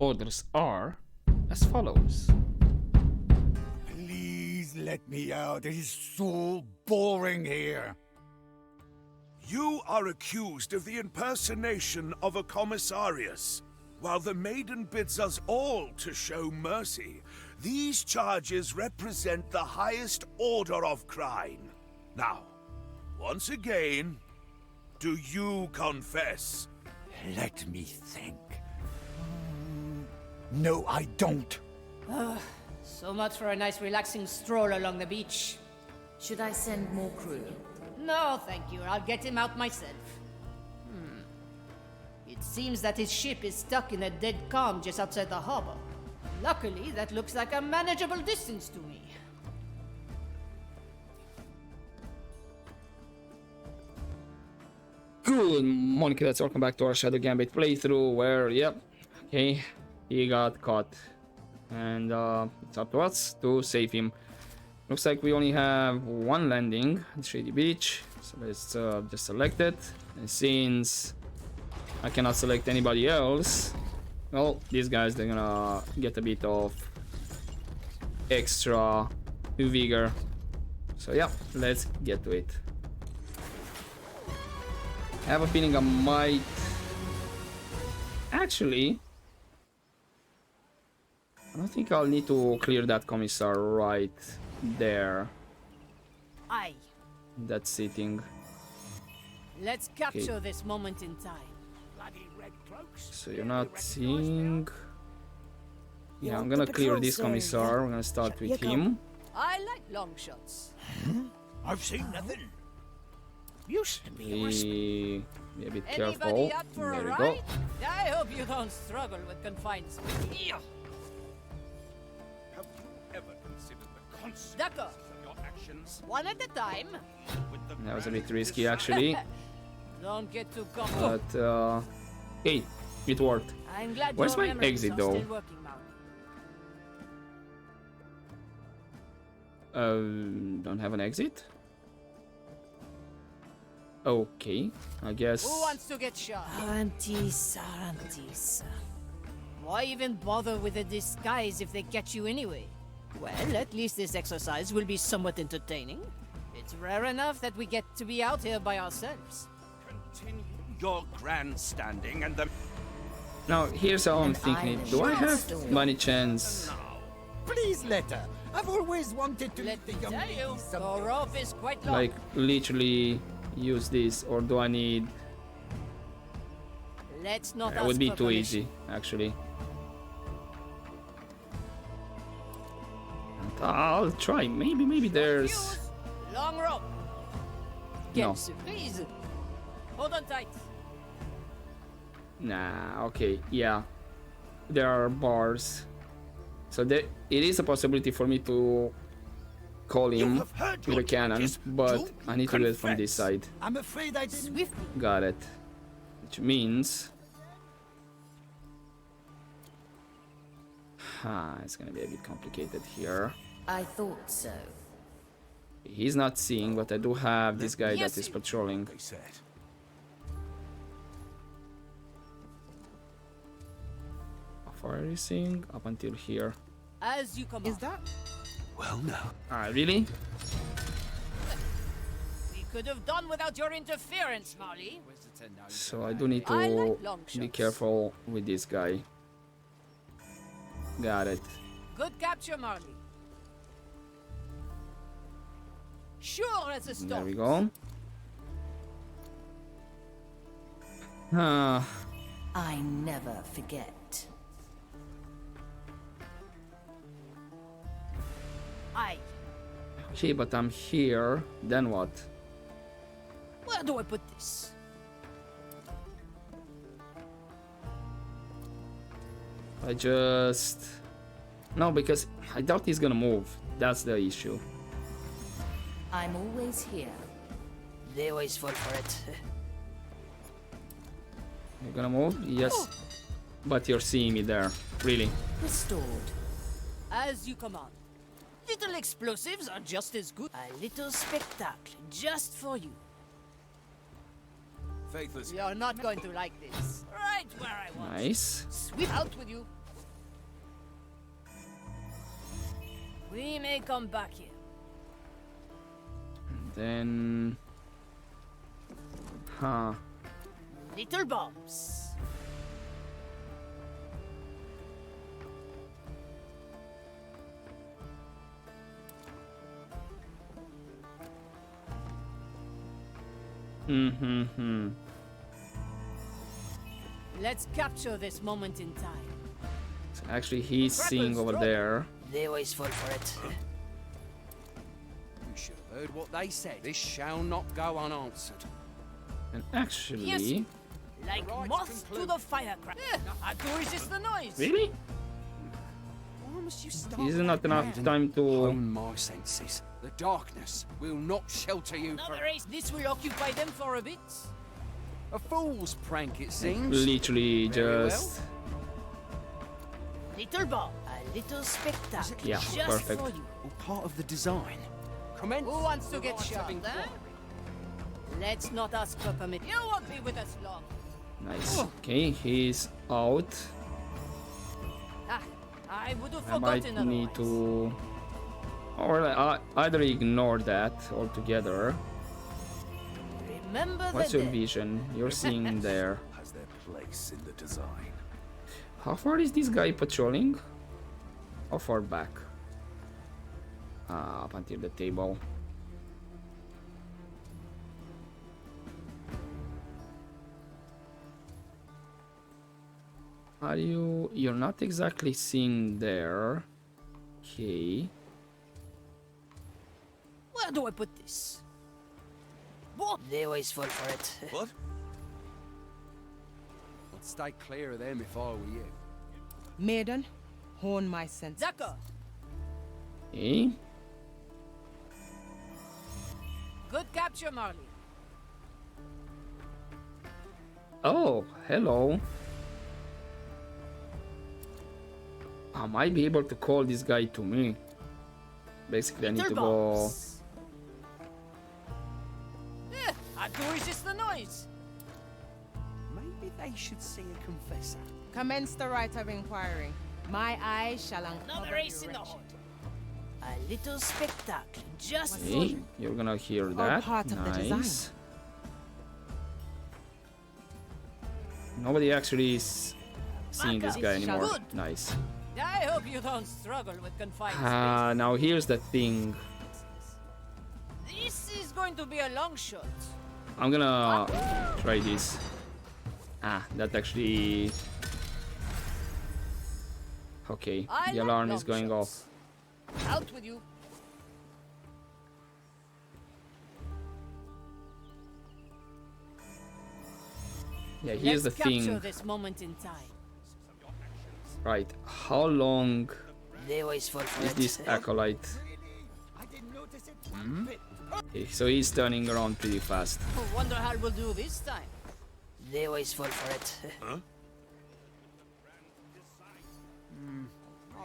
orders are as follows. Please let me out. It is so boring here. You are accused of the impersonation of a commissarius. While the maiden bids us all to show mercy, these charges represent the highest order of crime. Now, once again, do you confess? Let me think. No, I don't. So much for a nice relaxing stroll along the beach. Should I send more crew? No, thank you. I'll get him out myself. It seems that his ship is stuck in a dead calm just outside the harbor. Luckily, that looks like a manageable distance to me. Good morning, kids. Welcome back to our Shadow Gambit playthrough where, yep, okay, he got caught. And it's up to us to save him. Looks like we only have one landing at Shady Beach. So let's just select it. And since I cannot select anybody else, well, these guys, they're gonna get a bit of extra vigor. So yeah, let's get to it. I have a feeling I might... Actually, I don't think I'll need to clear that commissar right there. Aye. That's sitting. Let's capture this moment in time. Bloody red cloaks. So you're not seeing... Yeah, I'm gonna clear this commissar. We're gonna start with him. I like long shots. I've seen nothing. Used to be Be a bit careful. Anybody up for There a we ride? go. I hope you don't struggle with confined space. Have you ever considered the consequences D'accord. of your actions? One at a time. With the That was a brand bit risky actually. Don't get too comfortable. But hey, it worked. I'm glad Where's your my memories exit, are though? still working, Maui. Don't have an exit? Okay, I guess. Who wants to get shot? Arantis. Why even bother with a disguise if they catch you anyway? Well, at least this exercise will be somewhat entertaining. It's rare enough that we get to be out here by ourselves. Continue your grandstanding and the Now here's how I'm thinking it. Do I have any chance? Please let her. I've always wanted to Let me the young tell you, ladies the some... rope is quite long. Like literally use this, or do I need? Let's not That would ask be for too permission. easy, actually. I'll try. Maybe there's. Fuse, long rope. No. Quelle surprise. Hold on tight. Nah. Okay. Yeah. There are bars, so there it is a possibility for me to call him have heard with your a cannon, charges. but Do I need to do it from this confess. side. I'm afraid I didn't... Swiftly. Got it. Which means... it's gonna be a bit complicated here. I thought so. He's not seeing, but I do have this guy Yes, that is he- patrolling. they said. How far are you seeing? Up until here. As you command. Is that... Well, no. Really? We could have done without your interference, Marley. So I do need I to like long be shots. careful with this guy. Got it. Good capture, Marley. Sure as a stone. There we go. Ah, I never forget. Aye. okay, but I'm here. Then what? Where do I put this? I just... No, because I doubt he's gonna move. That's the issue. I'm always here. They always fall for it. You're gonna move? Yes. But you're seeing me there. Really. Restored. As you command. Little explosives are just as good. A little spectacle just for you. Faithless. You're not going to like this. Right where I want. Nice. Sweep out with you. We may come back here. Then... Huh. Little bombs. Mm-hmm. Let's capture this moment in time. So actually, he's seeing over there. They always fall for it. You should have heard what they said. This shall not go unanswered. And actually... Yes. Like Right, moths to conclude. the firecracker. I do resist the noise. Really? Why must you start Is not like enough that? time to... Hone my senses. The darkness will not shelter you Another from race. This will occupy them for a bit. a fool's prank, it seems. Literally Very just... Little bomb. A little spectacle. Yeah, Just perfect. for you. All part of the design. Commence. Who wants to get Right, shot, having huh? fun. Let's not ask for permission. You won't be with us long. Nice. Okay, he's out. Ah, I would have I might forgotten need otherwise. to... Or either ignore that altogether. Remember What's the your dead. vision? You're seeing there. Has their place in the design. How far is this guy patrolling? How far back? Up until the table. Are you... You're not exactly seeing there. Okay. Where do I put this? What? They always fall for it. What? I'd stay clear of them if I were you. Maiden, hone my senses. D'accord. Okay. Good capture, Marley. Oh, hello. I might be able to call this guy to me. Basically, I need to go... I do resist the noise. Maybe they should see a confessor. Commence the right of inquiry. My eyes shall uncover Another race your in the wretched. horde. A little spectacle, just for Okay, you. you're gonna hear that. part of the design. Nice. Nobody actually is seeing this guy Good. anymore. Nice. I hope you don't struggle with confined space. Now here's the thing. This is going to be a long shot. I'm gonna try this. That actually... Okay, I the like alarm long is going shots. off. Out with you. Yeah, here's Let's the capture thing. this moment in time. Right, how long They always fall for is this acolyte? I didn't notice it one bit. Okay, so he's turning around pretty fast. Wonder how we'll do this time. They always fall for it.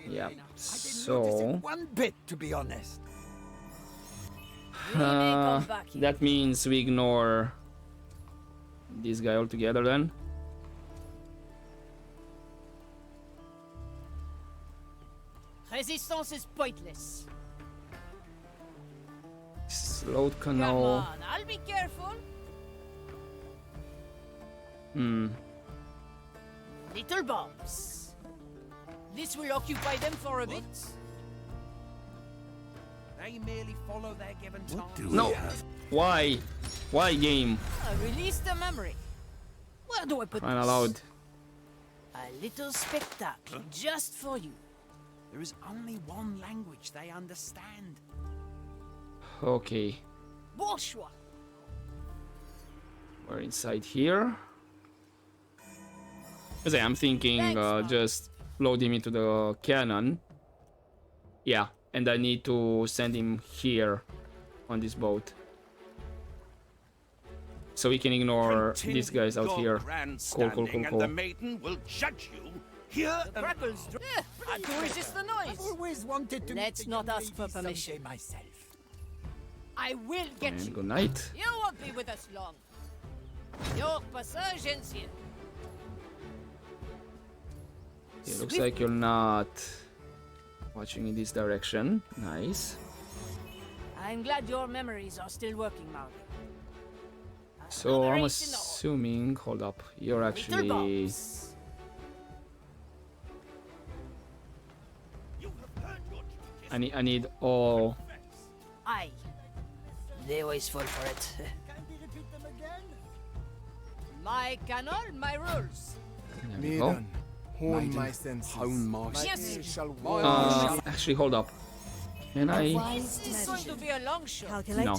Yeah, I didn't notice so... it one bit, to be honest. We may come back here. that means we ignore this guy altogether then. Resistance is pointless. Slowed Come canal. on, I'll be careful. Little bombs. This will occupy them for a bit. They merely follow their given time. What do No. we have? Why? Why game? Release the memory. Where do I put I'm this? allowed. A little spectacle, just for you. There is only one language they understand. Okay, Bourgeois. we're inside here. Because I'm thinking Thanks, Mom. just load him into the cannon. Yeah, and I need to send him here on this boat. So we can ignore these guys out here. Cool, cool, cool, And the cool. maiden will judge you here The crackles. I do resist the I've noise. always wanted to Let's meet the not young ask for lady someday permission. myself. I will get And you. good night. You won't be with us long. Your passage ends here. It looks like you're not Watching in this direction. Nice. I'm glad your memories are still working, Marley. So Another I'm ace in the hole. assuming, hold up, you're Little actually, bombs. I need all, Aye. They always fall for it. My canon, my rules. there we go. Maiden, hone my senses. Hone my Yes. ears shall My warn eyes Actually, hold up. Can I? Wise It's going to be a long shot. No.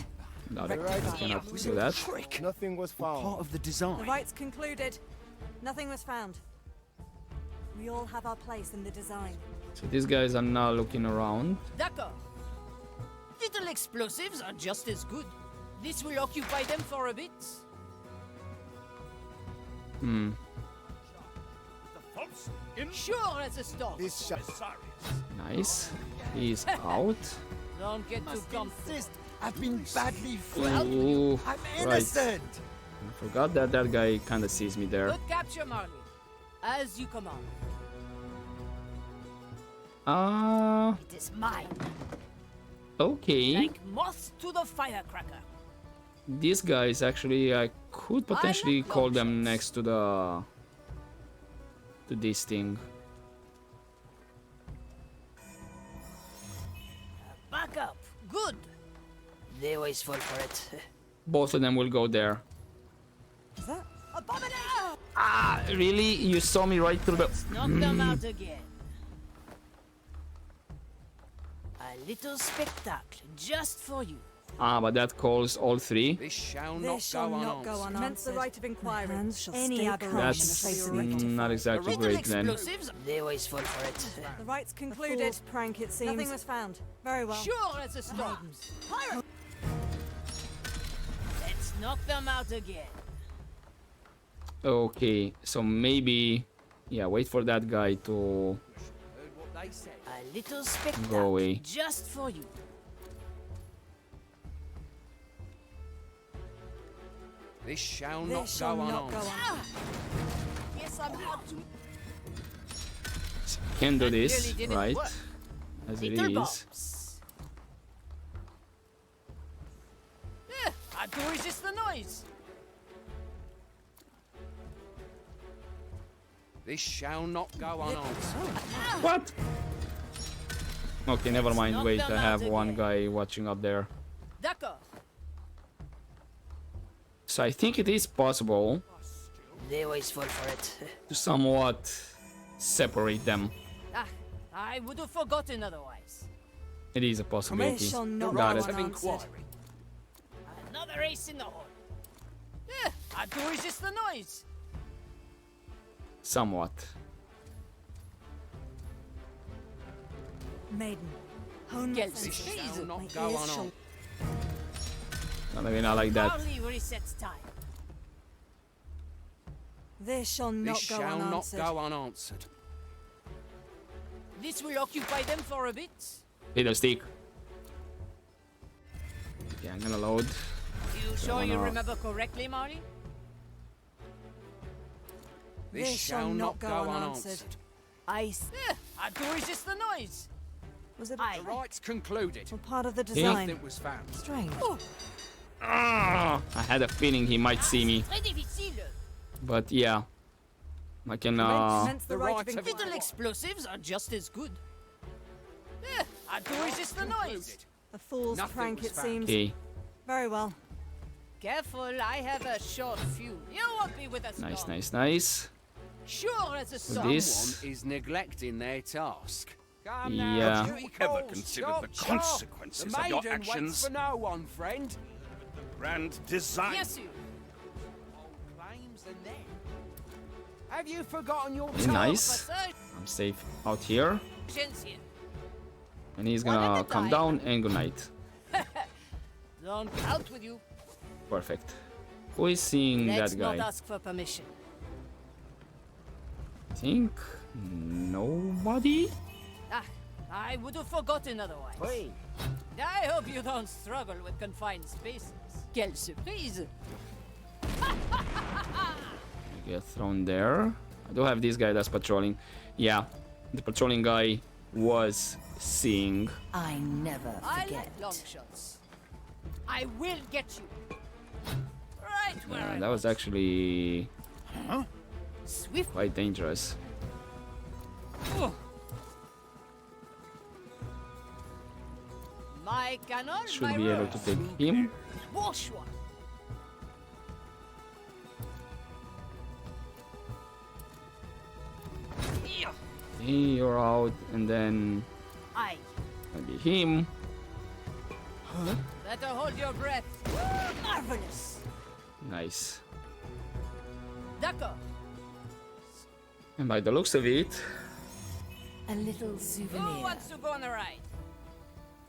Doubt it. I cannot do that. trick. Nothing was Part found. of the design. The rites concluded. Nothing was found. We all have our place in the design. So these guys are now looking around. D'accord. Little explosives are just as good. This will occupy them for a bit. Hmm. Sure as a start. This shall Nice. He's out. Don't get too comfortable. I've been badly Ooh, I'm right. innocent. I forgot that that guy kind of sees me there. Good capture, Marley. As you command. It is mine. Okay. Like moths to the firecracker. These guys actually, I could potentially like call long them shots. next to the to this thing. Back up. Good. They always fall for it. Both of them will go there. Is that? Abomination! Ah, really? You saw me right through the. Knock them out again. A little spectacle just for you. Ah, but that calls all three. This shall This shall not go unanswered. Commence the right of inquiry. hands shall Any stay aberration That's shall be rectified. not exactly Little great then. explosives. They always fall for it. The rites concluded. Prank, it seems. Nothing was found. Very well. Sure as a start. Let's knock them out again. Okay, so maybe, yeah, wait for that guy to Heard what they said. A little spectacle go away. just for you. This shall This not shall go not go unanswered. on. Yes, I'm hard to Can do That this, really didn't right? work. As it little is. bombs. I do resist the noise. This shall not go unanswered. What? Okay, never mind. knock Wait, them I have out one again. guy watching up there. D'accord. So I think it is possible They always fall for it. to somewhat separate them. I would have forgotten otherwise. It is a possibility. shall not Got go it. Of unanswered. inquiry. Another ace in the hole. I do resist the noise. Somewhat. Maiden. Hone my Gaëlle, senses. This Please. shall My not go ears shall... unanswered. Maybe not like that. Barley resets time. This shall This not go shall not unanswered. go unanswered. This will occupy them for a bit. Fiddlestick. Okay, I'm gonna load. You sure you wanna- remember correctly, Marley? This shall not go unanswered. Ice. I do resist the noise. Was it Aye. The rites concluded. a part of the design? Nothing was found. Strange. Ah, I had a feeling he might see me, Très difficile. but yeah, I can. Commence The the right right of of inquiry. Little explosives are just as good. I do resist the noise. A fool's Nothing prank, was it found. seems. Okay, Very well. Careful, I have a short fuse. You won't be with us nice, long. nice, nice. Sure as a song. this- Someone is neglecting their task. Come Yeah. now, duty Ever calls. considered Sharp, the sharp. consequences The of your maiden waits actions? for no one, friend. Grand design. Yes, you. Claims and then. Have you forgotten your Very task? nice. Passage, I'm safe out here, ancien. and he's One at gonna a come time. down and good night. Don't count with you. Perfect. Who is seeing Let's that not guy? ask for permission. I think nobody. I would have forgotten otherwise. I hope you don't struggle with confined spaces. Quelle surprise! Get thrown there. I do have this guy that's patrolling. Yeah, the patrolling guy was seeing. I never I forget. like long shots. I will get you. Right where I That was actually Swift. quite dangerous. My cannon, Should my be able road. to take him. Bourgeois. Here. You're out, and then I. maybe him. Better hold your breath. Marvelous. Nice. D'accord. And by the looks of it, A little Who souvenir. wants to go on a ride?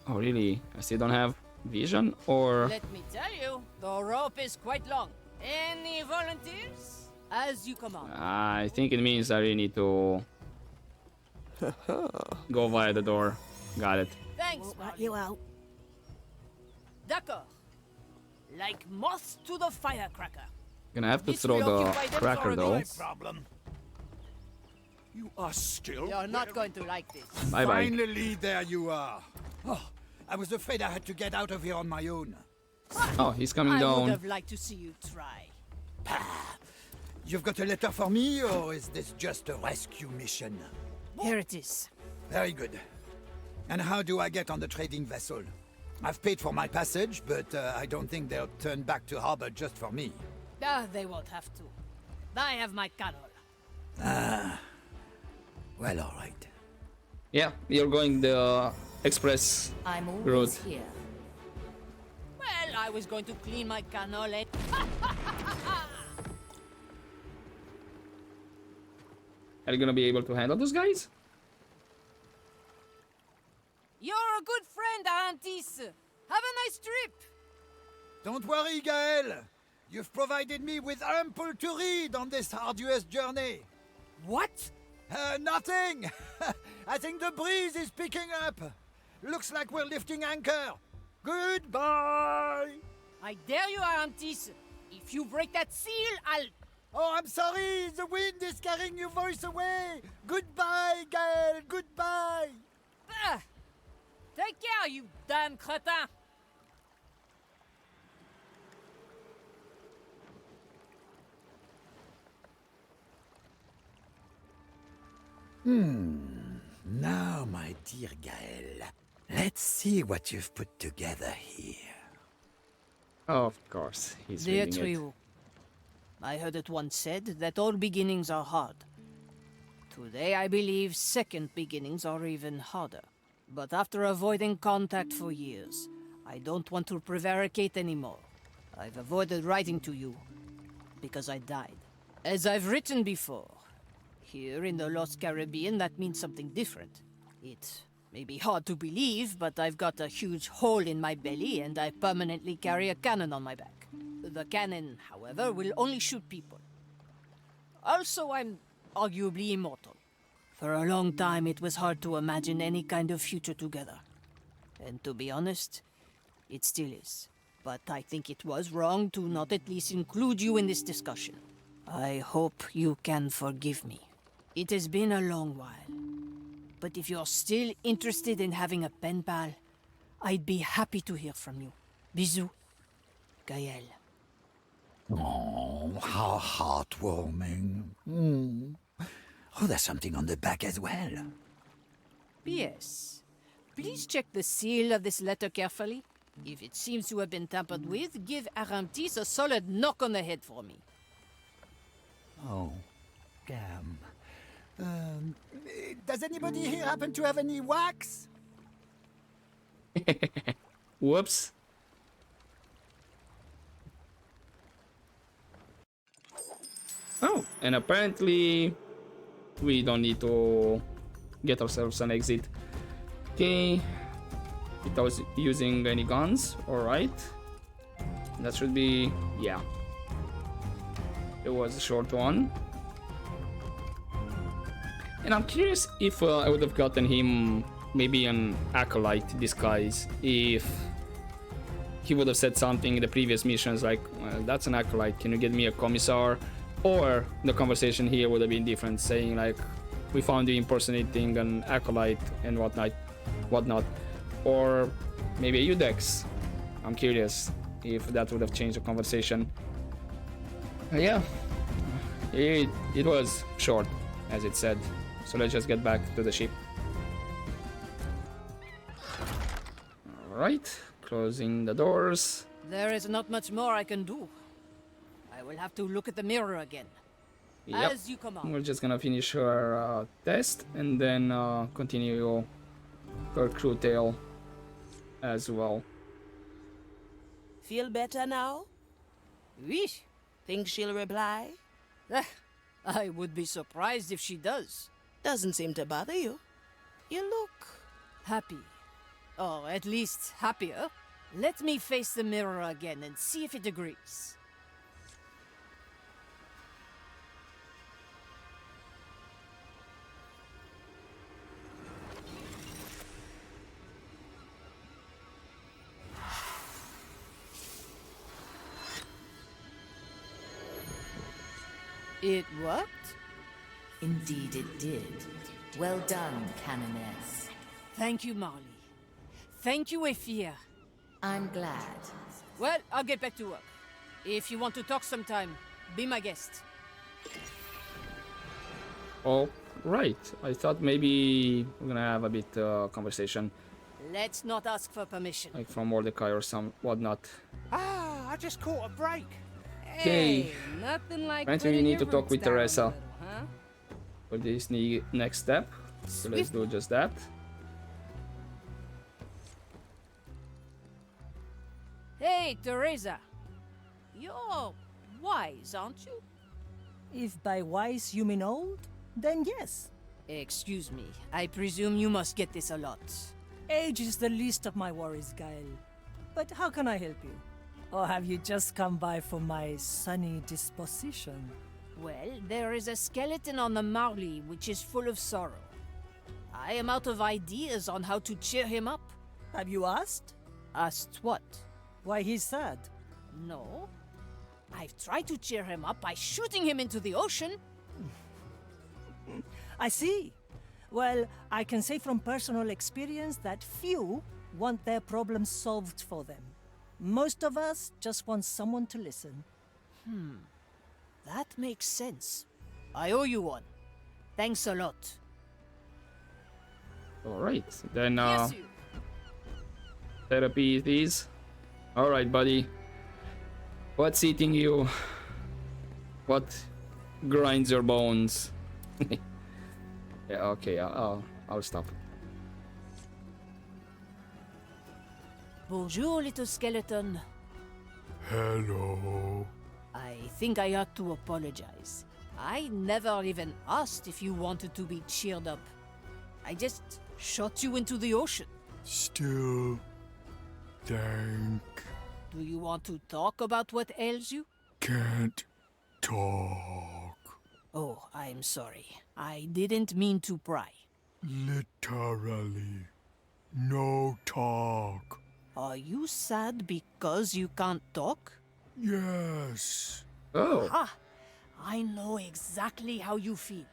oh really? I still don't have vision, or Let me tell you, the rope is quite long. Any volunteers? As you command. I think it means I really need to go via the door. Got it. Thanks, Rat you out. D'accord. Like moths to the firecracker. Gonna have to This throw will the occupy them cracker for a though. minute. Problem. You are still. You're not going to like this. Bye bye. Finally, there you are. Oh, I was afraid I had to get out of here on my own. Oh, he's coming I would down. have liked to see you try. You've got a letter for me, or is this just a rescue mission? Here it is. Very good. And how do I get on the trading vessel? I've paid for my passage, but I don't think they'll turn back to harbor just for me. Ah, they won't have to. I have my cannon. Well, all right. Yeah, you're going the express. I'm always Road. here. Well, I was going to clean my cannoli. Are you gonna be able to handle those guys? You're a good friend, Arantis. Have a nice trip. Don't worry, Gaëlle. You've provided me with ample to read on this arduous journey. What? Nothing. I think the breeze is picking up. Looks like we're lifting anchor. Goodbye. I dare you, Arantis. If you break that seal, I'll... Oh, I'm sorry. The wind is carrying your voice away. Goodbye, Gaëlle. Goodbye. Ah! Take care, you damn cretin. Now, my dear Gaëlle, let's see what you've put together here. Of course, he's Dear reading it. trio, I heard it once said that all beginnings are hard. Today I believe second beginnings are even harder. But after avoiding contact for years, I don't want to prevaricate anymore. I've avoided writing to you because I died. As I've written before, here in the Lost Caribbean that means something different. It may be hard to believe, but I've got a huge hole in my belly and I permanently carry a cannon on my back. The cannon, however, will only shoot people. Also, I'm arguably immortal. For a long time, it was hard to imagine any kind of future together. And to be honest, it still is. But I think it was wrong to not at least include you in this discussion. I hope you can forgive me. It has been a long while. But if you're still interested in having a pen pal, I'd be happy to hear from you. Bisous, Gaëlle. Oh, how heartwarming. Oh, there's something on the back as well. P.S. Please check the seal of this letter carefully. If it seems to have been tampered with, give Arantis a solid knock on the head for me. Oh, damn. Does anybody here happen to have any wax? Whoops. Oh, and apparently we don't need to get ourselves an exit. Okay, without using any guns, alright. That should be, yeah. It was a short one. And I'm curious if I would have gotten him maybe an acolyte disguise if he would have said something in the previous missions like, well, that's an acolyte, can you get me a commissar? Or the conversation here would have been different, saying like, we found you impersonating an acolyte and whatnot, or maybe a Udex. I'm curious if that would have changed the conversation. Yeah, it was short, as it said. So let's just get back to the ship. Alright, closing the doors. There is not much more I can do. I will have to look at the mirror again. Yep. As you command. We're just gonna finish her test and then continue her crew tale as well. Feel better now? Wish. Think she'll reply? I would be surprised if she does. Doesn't seem to bother you. You look... Happy. Or at least happier. Let me face the mirror again and see if it agrees. It worked? Indeed it did. Well done, Canoness. Thank you, Marley. Thank you, Ephir. I'm glad. Well, I'll get back to work. If you want to talk sometime, be my guest. Oh, right. I thought maybe we're gonna have a bit conversation, Let's not ask for permission. like from Mordecai or some whatnot. Ah, I just caught a break. Okay. Hey, nothing like Apparently we putting need to your talk with roots down a Teresa. little, huh? For this next step. So let's do just that. Hey, Teresa. You're wise, aren't you? If by wise you mean old, then yes. Excuse me. I presume you must get this a lot. Age is the least of my worries, Gaëlle. But how can I help you? Or have you just come by for my sunny disposition? Well, there is a skeleton on the Marley which is full of sorrow. I am out of ideas on how to cheer him up. Have you asked? Asked what? Why he's sad? No. I've tried to cheer him up by shooting him into the ocean. I see. Well, I can say from personal experience that few want their problems solved for them. Most of us just want someone to listen. That makes sense. I owe you one. Thanks a lot. Alright. Then Yes, you. therapy it is. Alright, buddy. What's eating you? What grinds your bones? Yeah, okay, I'll stop. Bonjour, little skeleton. Hello. I think I ought to apologize. I never even asked if you wanted to be cheered up. I just shot you into the ocean. Still, thank. Do you want to talk about what ails you? Can't talk. Oh, I'm sorry. I didn't mean to pry. Literally. No talk. Are you sad because you can't talk? Yes. Oh, Ah, I know exactly how you feel.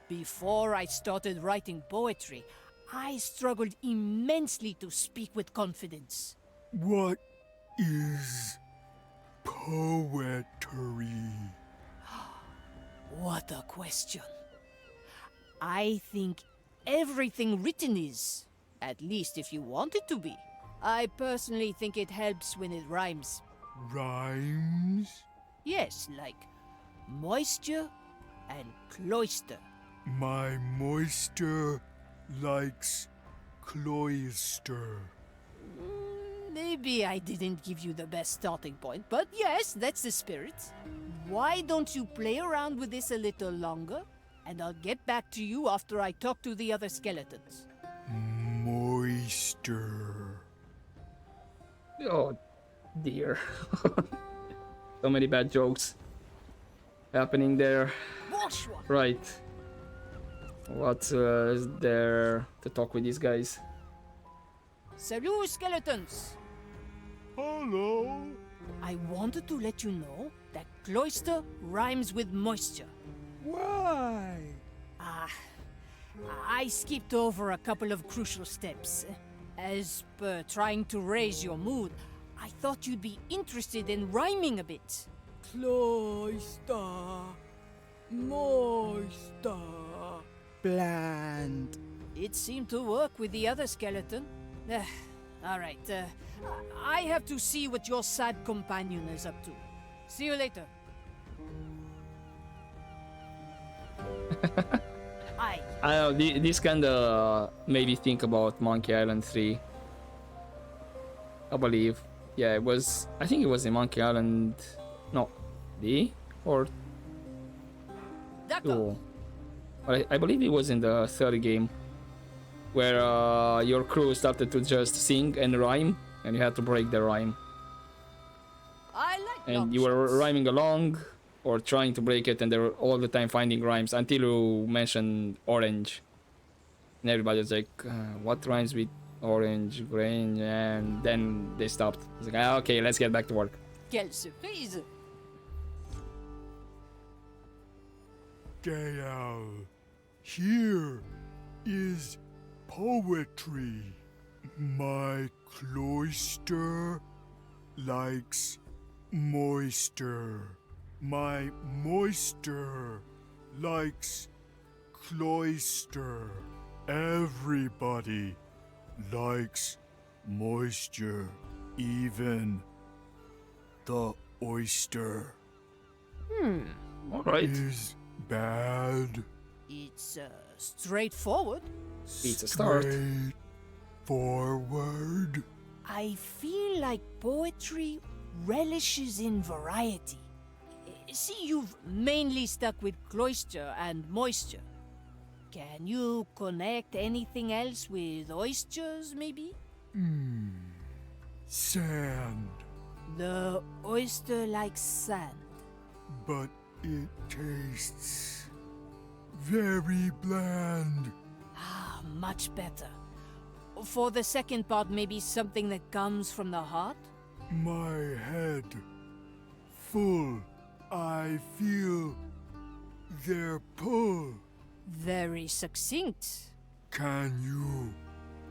Before I started writing poetry, I struggled immensely to speak with confidence. What is poetry? What a question. I think everything written is, at least if you want it to be. I personally think it helps when it rhymes. Rhymes? Yes, like moisture and cloister. My moisture likes cloister. Maybe I didn't give you the best starting point, but yes, that's the spirit. Why don't you play around with this a little longer, and I'll get back to you after I talk to the other skeletons. Moisture. oh dear. So many bad jokes happening there. Bonsoir. Right. What is there to talk with these guys? Salut, skeletons! Hello. I wanted to let you know that cloister rhymes with moisture. Why? I skipped over a couple of crucial steps. As per trying to raise your mood, I thought you'd be interested in rhyming a bit. Cloister. Moister. Bland. It seemed to work with the other skeleton. Alright, I have to see what your sad companion is up to. See you later. I don't know, this kinda made me think about Monkey Island 3. I believe. Yeah, it was. I think it was in Monkey Island. No, 3 or 2. But I believe it was in the third game, where your crew started to just sing and rhyme, and you had to break the rhyme. And you were rhyming along, or trying to break it, and they were all the time finding rhymes until you mentioned orange. And everybody was like, what rhymes with orange, grain? And then they stopped. It's like, okay, let's get back to work. Quelle surprise! Gaëlle, here is poetry. My cloister likes moisture. My moisture likes cloister. Everybody likes moisture, even the oyster. All right. Is bad. It's straightforward. It's a start. Forward. I feel like poetry relishes in variety. See, you've mainly stuck with cloister and moisture. Can you connect anything else with oysters, maybe? Sand. The oyster likes sand. But it tastes very bland. Ah, much better. For the second part, maybe something that comes from the heart? My head full. I feel their pull. Very succinct. Can you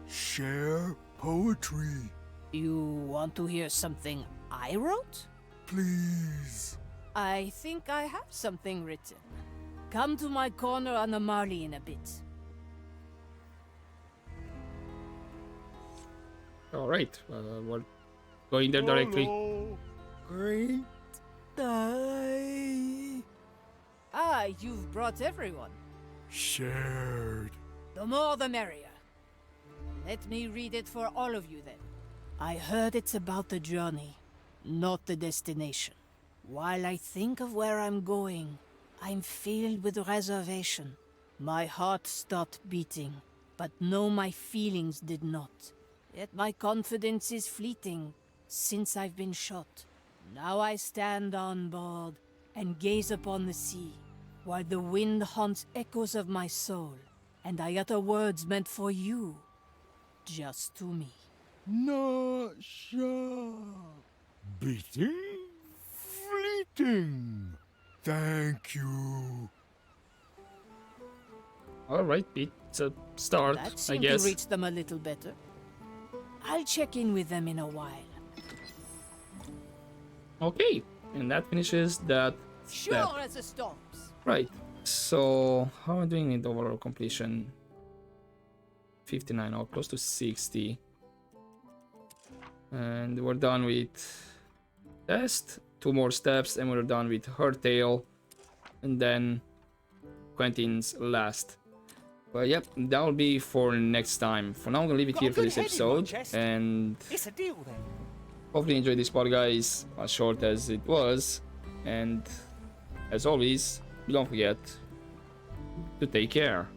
share poetry? You want to hear something I wrote? Please. I think I have something written. Come to my corner on the Marley in a bit. All right. We're going there directly. Great day. Ah, you've brought everyone. Shared. The more the merrier. Let me read it for all of you then. I heard it's about the journey, not the destination. While I think of where I'm going, I'm filled with reservation. My heart stopped beating, but no, my feelings did not. Yet my confidence is fleeting since I've been shot. Now I stand on board and gaze upon the sea, while the wind haunts echoes of my soul, and I utter words meant for you, just to me. Not sharp. Beating? Fleeting. Thank you. All right, it's a start, That I seemed guess. to reach them a little better. I'll check in with them in a while. Okay, and that finishes that step. Sure as the storms. Right. So how am I doing in overall completion? 59 or close to 60. And we're done with test. 2 more steps and we're done with her tale. And then Quentin's last. But yep, that'll be for next time. For now I'm gonna leave it here for this episode. And It's a deal then. hopefully you enjoyed this part, guys, as short as it was. And as always, don't forget to take care.